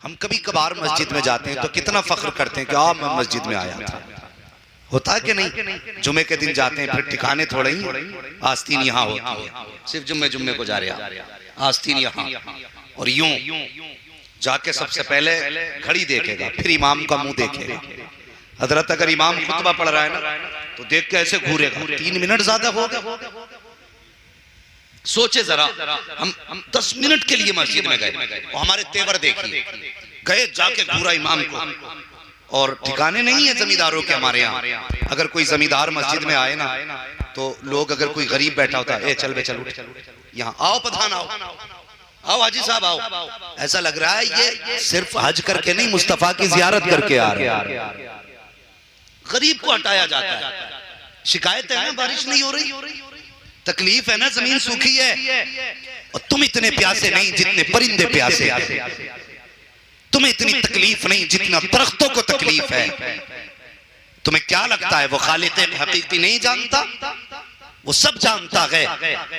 हम कभी कभार मस्जिद में जाते हैं तो कितना फख्र करते हैं कि आ मैं मस्जिद में आया था। होता है कि नहीं? जुमे के दिन जाते हैं, फिर ठिकाने थोड़े ही, आस्तीन यहाँ होती है, सिर्फ जुम्मे को जा रहे हैं, आस्तीन यहाँ, और यूं जाके सबसे पहले घड़ी देखेगा, फिर इमाम का मुंह देखेगा। हजरत अगर इमाम खुतबा पढ़ रहा है ना तो देख के ऐसे घूरेगा, 3 मिनट ज्यादा हो गए। सोचे जरा, हम 10 मिनट के लिए मस्जिद में गए और हमारे तेवर देखिए, गए जाके घूरा इमाम को। और ठिकाने नहीं है जमींदारों के हमारे यहाँ। अगर कोई जमींदार मस्जिद में आए ना तो लोग, अगर कोई गरीब बैठा होता है, ए चल बे चल यहाँ आओ, प्रधान आओ, आओ हाजी साहब आओ, ऐसा लग रहा है ये सिर्फ हज करके नहीं, मुस्तफा की जियारत करके आ रहे हैं। गरीब को हटाया जाता है। शिकायत है ना बारिश नहीं हो रही, तकलीफ है ना जमीन सूखी है, और तुम इतने प्यासे नहीं जितने परिंदे प्यासे हैं। तुम्हें इतनी तकलीफ नहीं जितना दरख्तों को तकलीफ है। तुम्हें क्या लगता है वो खालिक हकीकी नहीं जानता? वो सब जानता है,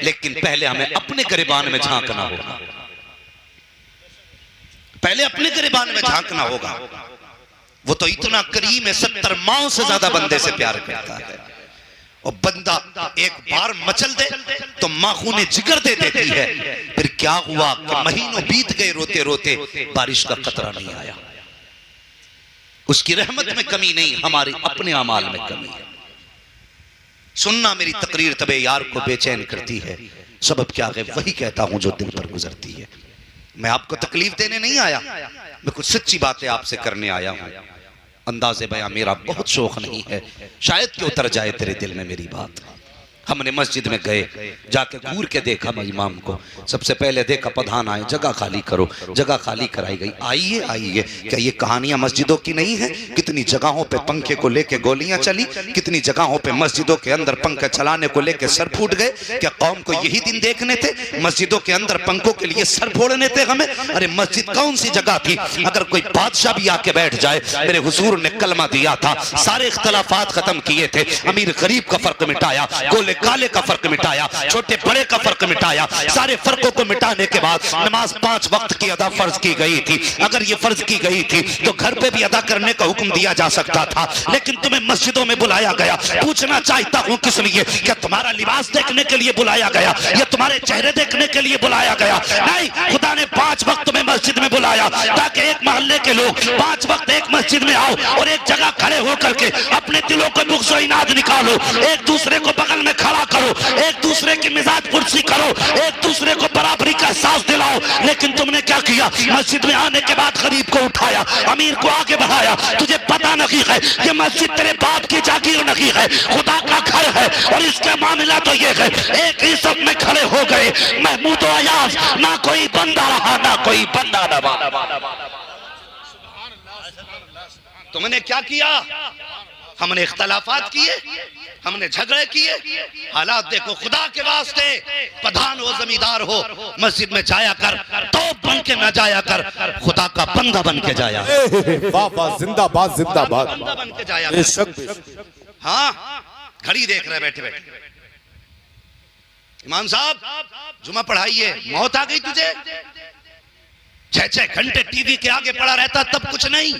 लेकिन पहले हमें अपने गिरबान में झांकना होगा। पहले अपने गिरबान में झांकना होगा। वो तो इतना करीम है, 70 माओं से ज्यादा बंदे से प्यार करता है। और बंदा एक बार मचल दे तो माँ खूने जिगर दे देती है। फिर क्या हुआ कि महीनों बीत गए रोते रोते, बारिश का कतरा नहीं आया। उसकी रहमत में कमी नहीं, हमारे अपने अमाल में कमी है। सुनना मेरी तकरीर तबे यार को बेचैन करती है। सबब क्या है? वही कहता हूं जो दिल पर गुजरती है। मैं आपको तकलीफ देने नहीं आया, मैं कुछ सच्ची बातें आपसे करने आया हूं। अंदाज़े बयां मेरा बहुत शौक नहीं है, शायद कि उतर जाए तेरे दिल में मेरी बात। हमने मस्जिद में गए, जाके घूर के देखा इमाम को। सबसे पहले देखा प्रधान आए, जगह खाली करो, जगह खाली कराई गई। आइए आइए, क्या ये कहानियां मस्जिदों की नहीं है? कितनी जगहों पे पंखे को लेके गोलियां चली, कितनी जगहों पे मस्जिदों के अंदर पंखे चलाने को लेके सर फूट गए। क्या कौम को यही दिन देखने थे? मस्जिदों के अंदर पंखों के लिए सर फोड़ने थे हमें? अरे मस्जिद कौन सी जगह थी? अगर कोई बादशाह भी आके बैठ जाए, मेरे हुजूर ने कलमा दिया था, सारे इख्तलाफात खत्म किए थे, अमीर गरीब का फर्क मिटाया, गोले काले का फर्क मिटाया, छोटे बड़े का फर्क मिटाया। सारे फर्कों को मिटाने के बाद नमाज 5 वक्त की अदा फर्ज की गई थी। अगर ये फर्ज की गई थी तो घर पे भी अदा करने का हुक्म दिया जा सकता था, लेकिन तुम्हें मस्जिदों में बुलाया गया। पूछना चाहता हूं किस लिए? क्या तुम्हारा लिबास देखने के लिए बुलाया गया या तुम्हारे चेहरे देखने के लिए बुलाया गया? नहीं, खुदा ने 5 वक्त में मस्जिद में बुलाया ताकि एक मोहल्ले के लोग 5 वक्त एक मस्जिद में आओ और एक जगह खड़े होकर के अपने दिलों को बुग़्ज़ व इनाद निकालो, एक दूसरे को बगल में खड़ा करो, एक दूसरे की मिजाज पुरसी करो, एक दूसरे को बराबरी का एहसास दिलाओ। लेकिन तुमने क्या किया? मस्जिद में आने के बाद गरीब को उठाया, अमीर को आगे बढ़ाया। तुझे पता नहीं है ये मस्जिद तेरे बाप की जागीर नहीं है, खुदा का घर है। और इसका मामला तो ये है, एक ही सब में खड़े हो गए महमूद व अयाज, ना कोई बंदा रहा ना कोई बंदा दबा। तुमने क्या किया? हमने इख्तलाफात किए, हमने झगड़े किए। हालात देखो, खुदा के वास्ते प्रधान हो जमींदार हो, मस्जिद में जाया कर, तोप बन के न जाया कर, खुदा का बंदा बन के जाया। वाह वाह, जिंदाबाद जिंदाबाद, बंदा बन के जाया कर। हाँ, घड़ी देख रहे बैठे बैठे। इमाम साहब जुमा पढ़ाइए, मौत आ गई तुझे? 6-6 घंटे टीवी के आगे पड़ा रहता तब कुछ नहीं।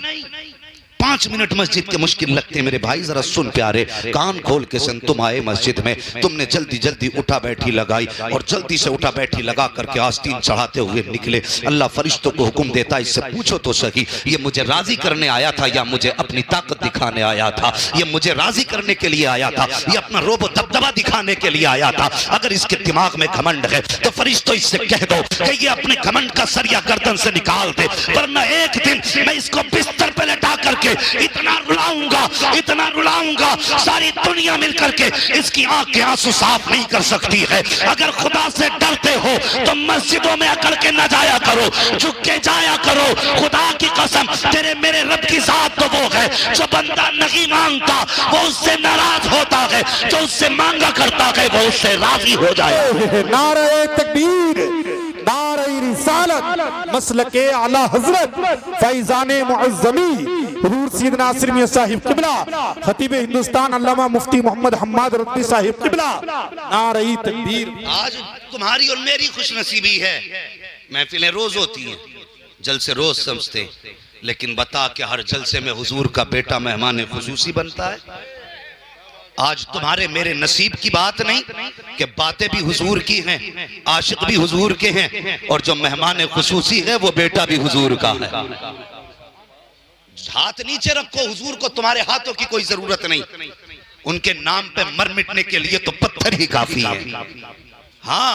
5 मिनट मस्जिद के मुश्किल लगते मेरे भाई। जरा सुन प्यारे, कान खोल के सुन। तुम आए मस्जिद में, तुमने जल्दी जल्दी उठा बैठी लगाई और जल्दी से उठा बैठी लगा करके आस्तीन चढ़ाते हुए निकले। अल्लाह फरिश्तों को हुक्म देता, इससे पूछो तो सही, ये मुझे राजी करने आया था या मुझे अपनी ताकत दिखाने आया था? ये मुझे राजी करने के लिए आया था या अपना रोब दबदबा दिखाने के लिए आया था? अगर इसके दिमाग में घमंड है तो फरिश्तों इससे कह दो कि ये अपने घमंड का सरिया गर्दन से निकाल दे, वरना एक दिन मैं इसको बिस्तर पे लेटा करके इतना रुलाऊंगा सारी दुनिया मिलकर के इसकी आंख के आंसू साफ नहीं कर सकती है। अगर खुदा से डरते हो तो मस्जिदों में अकड़ के न जाया करो, झुक के जाया करो। खुदा की कसम, तेरे मेरे रब की जात तो वो है जो बंदा नहीं मांगता वो उससे नाराज होता है, जो उससे मांगा करता है वो उससे राजी हो जाए। नारे तकबीर, नारे रिसालत, मसलके आला हजरत फैजाने मुअज़्ज़मी हुजूर सैयदना नासिर मियां साहिब किबला, खतीब हिंदुस्तान अल्लामा मुफ्ती मोहम्मद हम्माद रत्ती साहिब किबला, नारे तकबीर। आज तुम्हारी और मेरी खुशनसीबी है, महफिलें रोज होती हैं, जलसे रोज समझते, लेकिन बता कि हर जलसे में हुजूर का बेटा मेहमान खुसूसी बनता है। आज तुम्हारे मेरे नसीब की बात नहीं कि बातें भी हुजूर की हैं, आशिक भी हुजूर के हैं, और जो मेहमान खुसूसी है वो बेटा भी हुजूर का है। हाथ नीचे रखो, हुजूर को तुम्हारे हाथों की कोई जरूरत नहीं। उनके नाम पे मर मिटने के लिए तो पत्थर ही काफी है। हाँ,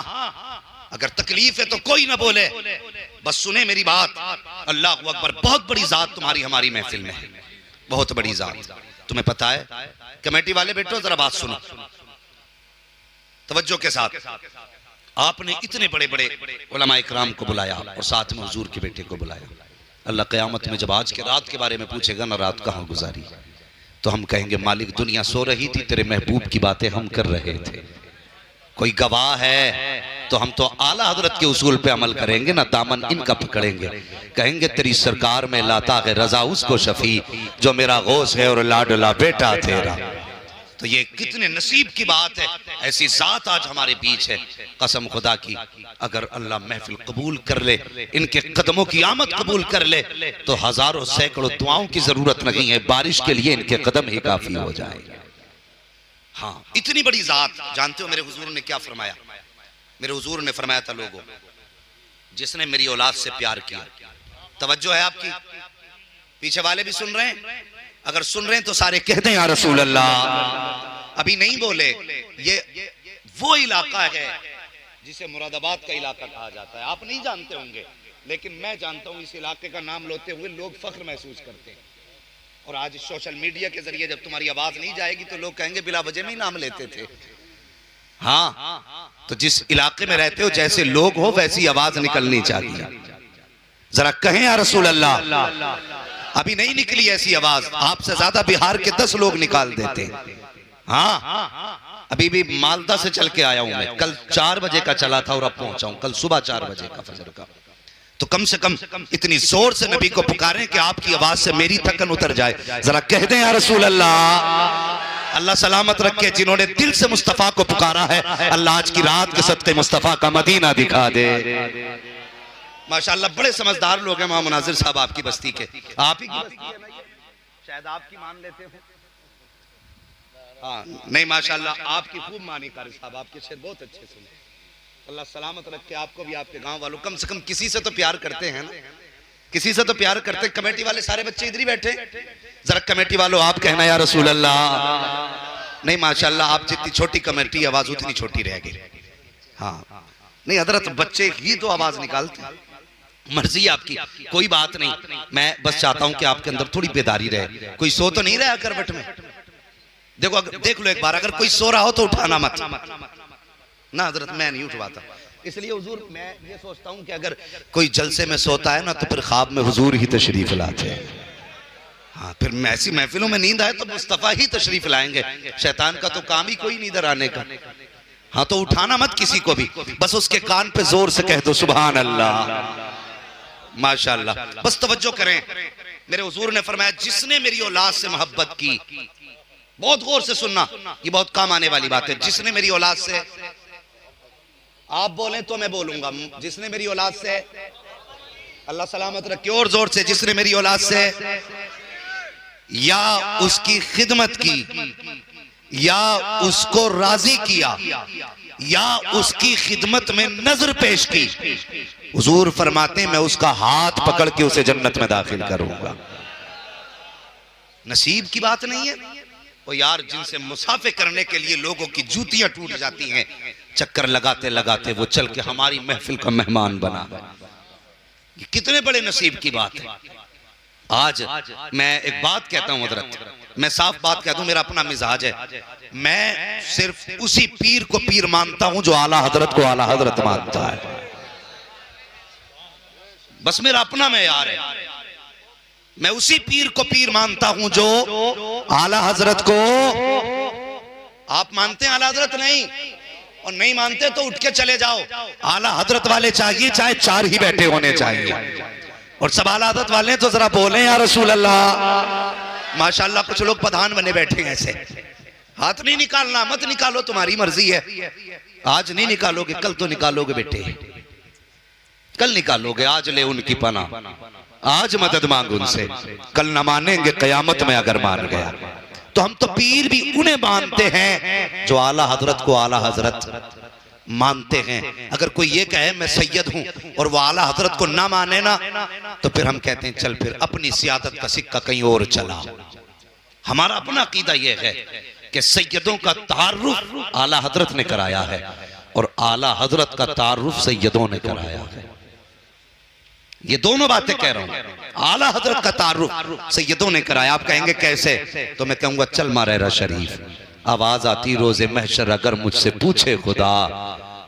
अगर तकलीफ है तो कोई ना बोले, बस सुने मेरी बात। अल्लाह अकबर, बहुत बड़ी जात तुम्हारी हमारी महफिल में है, बहुत बड़ी जात। तुम्हें पता है, कमेटी वाले बैठो जरा बात सुनो तवज्जो के साथ। आपने इतने बड़े बड़े उलमा इकराम को बुलाया और साथ में हुजूर के बेटे को बुलाया। अल्लाह क़यामत में जब आज के रात के बारे में पूछेगा ना, रात कहाँ गुजारी, तो हम कहेंगे मालिक दुनिया सो रही थी, तेरे महबूब की बातें हम कर रहे थे। कोई गवाह है तो हम तो आला हजरत के उसूल पे अमल करेंगे ना, दामन इनका पकड़ेंगे। कहेंगे तेरी सरकार में लाता है रजा उसको शफी, जो मेरा गौस है और लाडला बेटा तेरा। तो ये कितने नसीब की बात है, ऐसी जात आज हमारे बीच है। कसम खुदा की, अगर अल्लाह महफिल कबूल कर ले, इनके कदमों की आमद कबूल कर ले, तो हजारों सैकड़ों दुआओं की जरूरत नहीं है, बारिश के लिए इनके कदम ही काफी हो जाएंगे। हाँ, इतनी बड़ी जात। जानते हो मेरे हुजूर ने क्या फरमाया? मेरे हुजूर ने फरमाया था, लोगों जिसने मेरी औलाद से प्यार किया, तवज्जो है आपकी, पीछे वाले भी सुन रहे हैं, अगर सुन रहे हैं तो सारे कह दें या रसूल अल्लाह। अभी नहीं बोले, ये वो इलाका है जिसे मुरादाबाद का इलाका कहा जाता है। आप नहीं जानते होंगे, लेकिन मैं जानता हूं। इस इलाके का नाम लेते हुए लोग फख्र महसूस करते हैं। और आज सोशल मीडिया के जरिए जब तुम्हारी आवाज नहीं जाएगी तो लोग कहेंगे बिला वजह में ही नाम लेते थे। हाँ, तो जिस इलाके में रहते हो, जैसे लोग हो वैसी आवाज निकलनी चाहिए। जरा कहें या रसूल अल्लाह। अभी नहीं निकली ऐसी आवाज, आपसे ज्यादा बिहार के 10 लोग निकाल देते हैं। हाँ, अभी भी मालदा से चल के आया हूं मैं, कल 4 बजे का चला था और अब पहुंचा हूं कल सुबह 4 बजे का फजर का। तो कम से कम इतनी जोर से नबी को पुकारें कि आपकी आवाज से मेरी थकन उतर जाए। जरा कह दें या रसूल अल्लाह। अल्लाह सलामत रखे जिन्होंने दिल से मुस्तफा को पुकारा है। अल्लाह आज की रात के सत्ते मुस्तफा का मदीना दिखा दे। माशाअल्लाह, बड़े समझदार लोग हैं वहां मुनाजिर साहब आपकी बस्ती के। आप ही की बस्ती है ना ये? शायद आपकी मान लेते हो। हाँ, नहीं माशाअल्लाह आपकी खूब मानी कारी साहब, आपके शेर बहुत अच्छे सुने। अल्लाह सलामत रखे आपको भी, आपके गांव वालों। कम से कम किसी से तो प्यार करते हैं ना, किसी से तो प्यार करते। कमेटी वाले सारे बच्चे इधर ही बैठे, जरा कमेटी वालों आप कहना या रसूल अल्लाह। नहीं माशाअल्लाह, आप जितनी छोटी कमेटी आवाज उतनी छोटी रह गई। हाँ, नहीं हजरत बच्चे ही तो आवाज निकालते, मर्जी आपकी, कोई बात नहीं। मैं बस चाहता हूं कि आपके अंदर थोड़ी बेदारी रहे। कोई सो तो नहीं रहा करवट में? देखो, देख लो एक बार, अगर कोई सो रहा हो तो उठाना मत ना हजरत, मैं नहीं उठवाता। इसलिए हुजूर, मैं ये सोचता हूं कि अगर कोई जलसे में सोता है ना तो फिर ख्वाब में हुजूर ही तशरीफ लाते हैं। हाँ, फिर ऐसी महफिलों में नींद आए तो मुस्तफा ही तशरीफ लाएंगे। शैतान का तो काम ही कोई नहीं इधर आने का। हाँ, तो उठाना मत किसी को भी, बस उसके कान पे जोर से कह दो सुभान अल्लाह। माशाअल्लाह, बस तवज्जो करें। मेरे हुजूर ने फरमाया, जिसने मेरी औलाद से मोहब्बत की, बहुत गौर से सुनना, ये बहुत काम आने वाली बात है। जिसने मेरी औलाद से, आप बोलें तो मैं बोलूंगा, जिसने मेरी औलाद से, अल्लाह सलामत रखे, और जोर से, जिसने मेरी औलाद से या उसकी खिदमत की, या उसको राजी किया, या उसकी खिदमत में नजर पेश की, हुजूर फरमाते हैं मैं उसका हाथ पकड़ के उसे जन्नत में दाखिल करूंगा। नसीब की बात नहीं है वो यार, जिनसे मुसाफे करने के लिए लोगों की जूतियां टूट जाती हैं, चक्कर लगाते लगाते वो चल के हमारी महफिल का मेहमान बना। ये कितने बड़े नसीब की बात है। आज मैं एक बात कहता हूं हजरत, मैं साफ बात कहता हूं, मेरा अपना मिजाज है। मैं सिर्फ उसी पीर को पीर मानता हूं जो आला हजरत को आला हजरत मानता है। बस मेरा अपना मेयार है। मैं उसी पीर को पीर मानता हूं जो आला हजरत को। आप मानते हैं आला हजरत? नहीं, और नहीं मानते तो उठ के चले जाओ। आला हजरत वाले चाहिए, चाहे 4 ही बैठे होने चाहिए। और सब आला हजरत वाले तो जरा बोले या रसूल अल्लाह। माशाअल्लाह, कुछ लोग प्रधान बने बैठे हैं ऐसे। हाथ नहीं निकालना, मत निकालो, तुम्हारी मर्जी है। आज नहीं निकालोगे कल तो निकालोगे बेटे। कल निकालोगे, आज ले उनकी पना, आज मदद मांग उनसे, कल न मानेंगे कयामत में अगर मान गया। तो हम तो पीर भी उन्हें मानते हैं जो आला हजरत को आला हजरत मानते हैं। अगर कोई ये कहे मैं सैयद हूं और वो आला हजरत को ना माने ना, तो फिर हम कहते हैं चल फिर अपनी सियादत का सिक्का कहीं और चला। हमारा अपना अकीदा यह है कि सैयदों का तारुफ आला हजरत ने कराया है और आला हजरत का तारुफ सैयदों ने कराया है। ये दोनों बातें कह रहा हूं। आला हजरत का तारुफ सैयदों ने कराया। आप कहेंगे कैसे? तो मैं कहूंगा चल मारेरा शरीफ, आवाज आती रोजे महशर अगर मुझसे पूछे खुदा,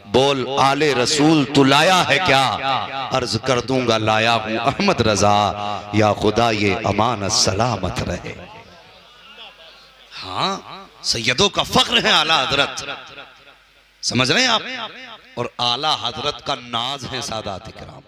बोल आले रसूल तू लाया है क्या? अर्ज कर दूंगा लाया हूं अहमद रजा, या खुदा ये अमानत सलामत रहे। हाँ, सैयदों का फख्र है आला हजरत, समझ रहे हैं आप? और आला हजरत का नाज है सादात इकराम।